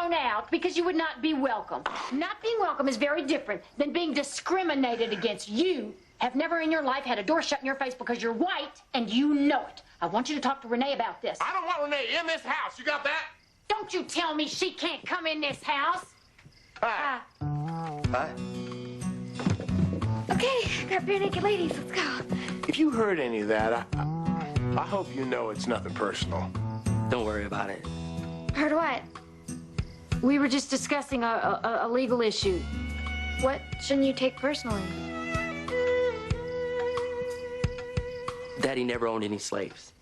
thrown out because you would not be welcome. Not being welcome is very different than being discriminated against. You have never in your life had a door shut in your face because you're white, and you know it. I want you to talk to Rene about this. I don't want Rene in this house. You got that? Don't you tell me she can't come in this house. Hi. Hi. Okay, got bare naked ladies. Let's go. If you heard any of that, I hope you know it's nothing personal. Don't worry about it. Heard what? We were just discussing a legal issue. What shouldn't you take personally? Daddy never owned any slaves.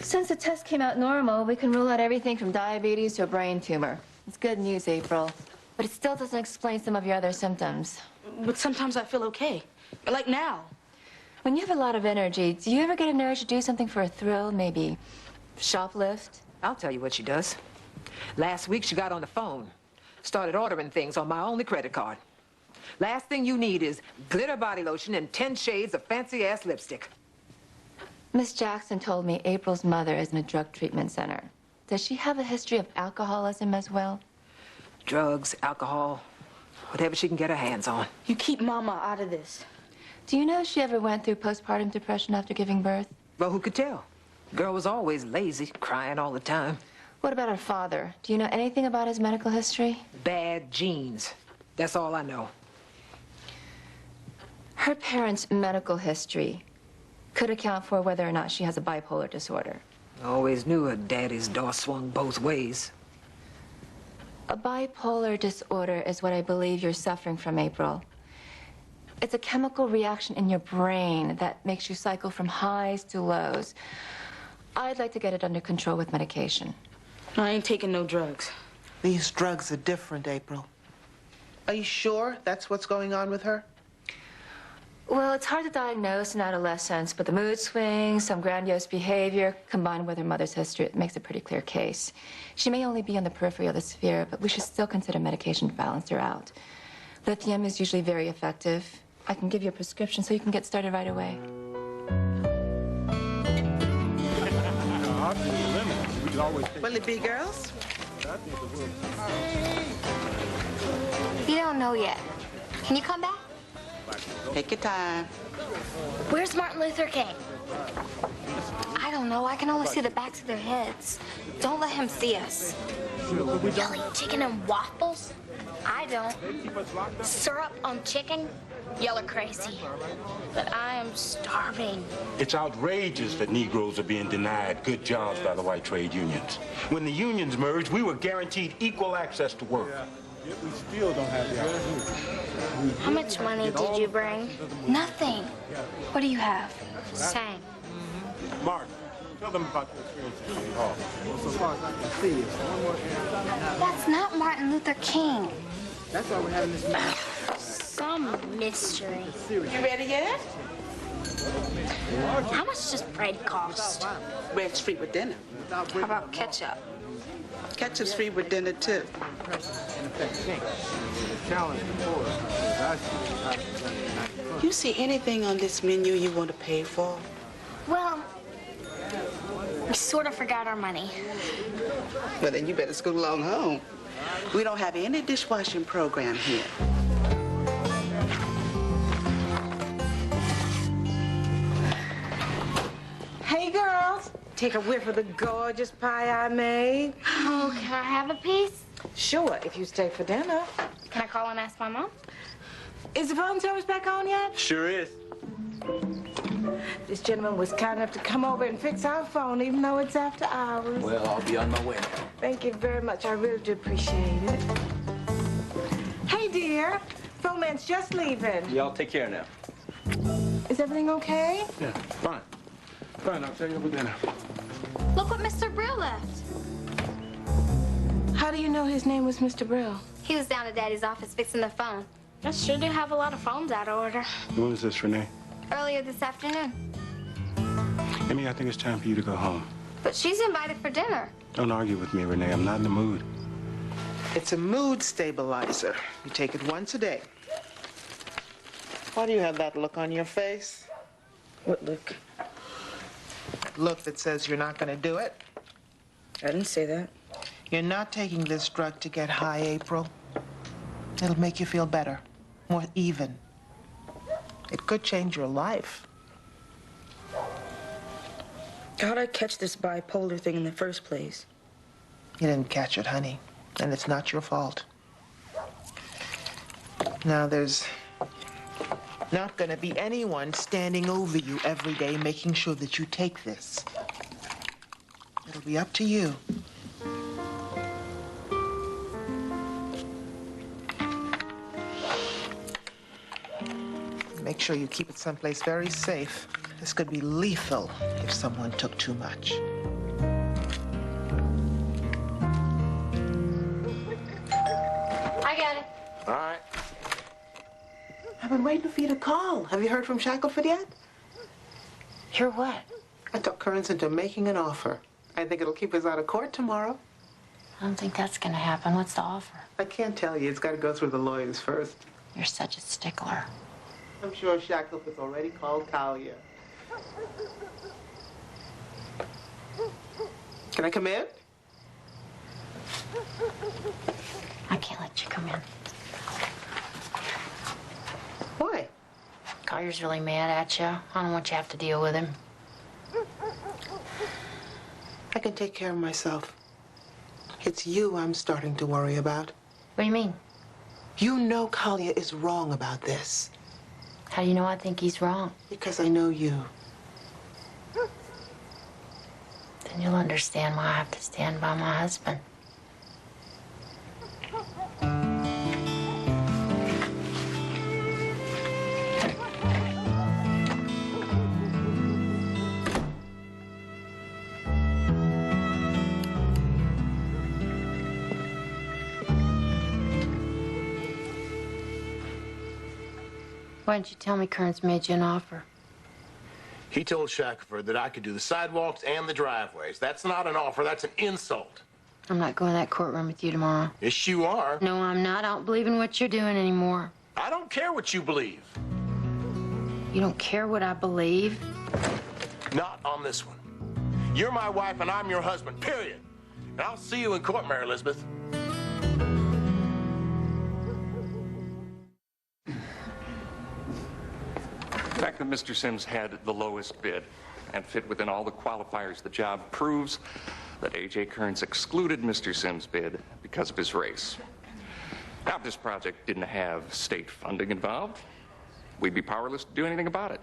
Since the test came out normal, we can rule out everything from diabetes to a brain tumor. It's good news, April. But it still doesn't explain some of your other symptoms. But sometimes I feel okay. Like now. When you have a lot of energy, do you ever get an urge to do something for a thrill? Maybe shoplift? I'll tell you what she does. Last week, she got on the phone. Started ordering things on my only credit card. Last thing you need is glitter body lotion and 10 shades of fancy-ass lipstick. Miss Jackson told me April's mother is in a drug treatment center. Does she have a history of alcoholism as well? Drugs, alcohol, whatever she can get her hands on. You keep Mama out of this. Do you know if she ever went through postpartum depression after giving birth? Well, who could tell? Girl was always lazy, crying all the time. What about her father? Do you know anything about his medical history? Bad genes. That's all I know. Her parents' medical history could account for whether or not she has a bipolar disorder. I always knew her daddy's door swung both ways. A bipolar disorder is what I believe you're suffering from, April. It's a chemical reaction in your brain that makes you cycle from highs to lows. I'd like to get it under control with medication. I ain't taking no drugs. These drugs are different, April. Are you sure that's what's going on with her? Well, it's hard to diagnose in adolescence, but the mood swings, some grandiose behavior, combined with her mother's history, it makes a pretty clear case. She may only be on the periphery of the sphere, but we should still consider medication to balance her out. Lithium is usually very effective. I can give you a prescription so you can get started right away. Will it be girls? You don't know yet. Can you come back? Take your time. Where's Martin Luther King? I don't know. I can only see the backs of their heads. Don't let him see us. Y'all eat chicken and waffles? I don't. Syrup on chicken? Y'all are crazy. But I am starving. It's outrageous that Negroes are being denied good jobs by the white trade unions. When the unions merged, we were guaranteed equal access to work. Yet we still don't have the opportunity. How much money did you bring? Nothing. What do you have? Same. Mark, tell them about your experience at City Hall. So far as I can see, it's one more area. That's not Martin Luther King. That's why we're having this meeting. Some mystery. You ready yet? How much does bread cost? Bread's free with dinner. How about ketchup? Ketchup's free with dinner, too. You see anything on this menu you want to pay for? Well, we sort of forgot our money. Well, then you better scoot along home. We don't have any dishwashing program here. Hey, girls. Take a whiff of the gorgeous pie I made. Oh, can I have a piece? Sure, if you stay for dinner. Can I call and ask my mom? Is the phone service back on yet? Sure is. This gentleman was kind enough to come over and fix our phone, even though it's after hours. Well, I'll be on my way now. Thank you very much. I really do appreciate it. Hey, dear. Phone man's just leaving. Y'all take care now. Is everything okay? Yeah, fine. Fine, I'll tell you over dinner. Look what Mr. Brill left. How do you know his name was Mr. Brill? He was down at Daddy's office fixing the phone. I sure do have a lot of phones out of order. When was this, Renee? Earlier this afternoon. Amy, I think it's time for you to go home. But she's invited for dinner. Don't argue with me, Renee. I'm not in the mood. It's a mood stabilizer. You take it once a day. Why do you have that look on your face? What look? look that says you're not going to do it? I didn't say that. You're not taking this drug to get high, April. It'll make you feel better, more even. It could change your life. How'd I catch this bipolar thing in the first place? You didn't catch it, honey, and it's not your fault. Now, there's not going to be anyone standing over you every day making sure that you take this. It'll be up to you. Make sure you keep it someplace very safe. This could be lethal if someone took too much. I got it. All right. I've been waiting for you to call. Have you heard from Shackelford yet? Hear what? I talked Kearns into making an offer. I think it'll keep us out of court tomorrow. I don't think that's gonna happen. What's the offer? I can't tell you. It's got to go through the lawyers first. You're such a stickler. I'm sure Shackelford's already called Colliar. Can I come in? I can't let you come in. Why? Collier's really mad at you. I don't want you to have to deal with him. I can take care of myself. It's you I'm starting to worry about. What do you mean? You know Colliar is wrong about this. How do you know I think he's wrong? Because I know you. Then you'll understand why I have to stand by my husband. Why didn't you tell me Kearns made you an offer? He told Shackelford that I could do the sidewalks and the driveways. That's not an offer, that's an insult. I'm not going to that courtroom with you tomorrow. Yes, you are. No, I'm not. I don't believe in what you're doing anymore. I don't care what you believe. You don't care what I believe? Not on this one. You're my wife and I'm your husband, period. And I'll see you in court, Mary Elizabeth. The fact that Mr. Sims had the lowest bid and fit within all the qualifiers of the job proves that A.J. Kearns excluded Mr. Sims' bid because of his race. Now, if this project didn't have state funding involved, we'd be powerless to do anything about it.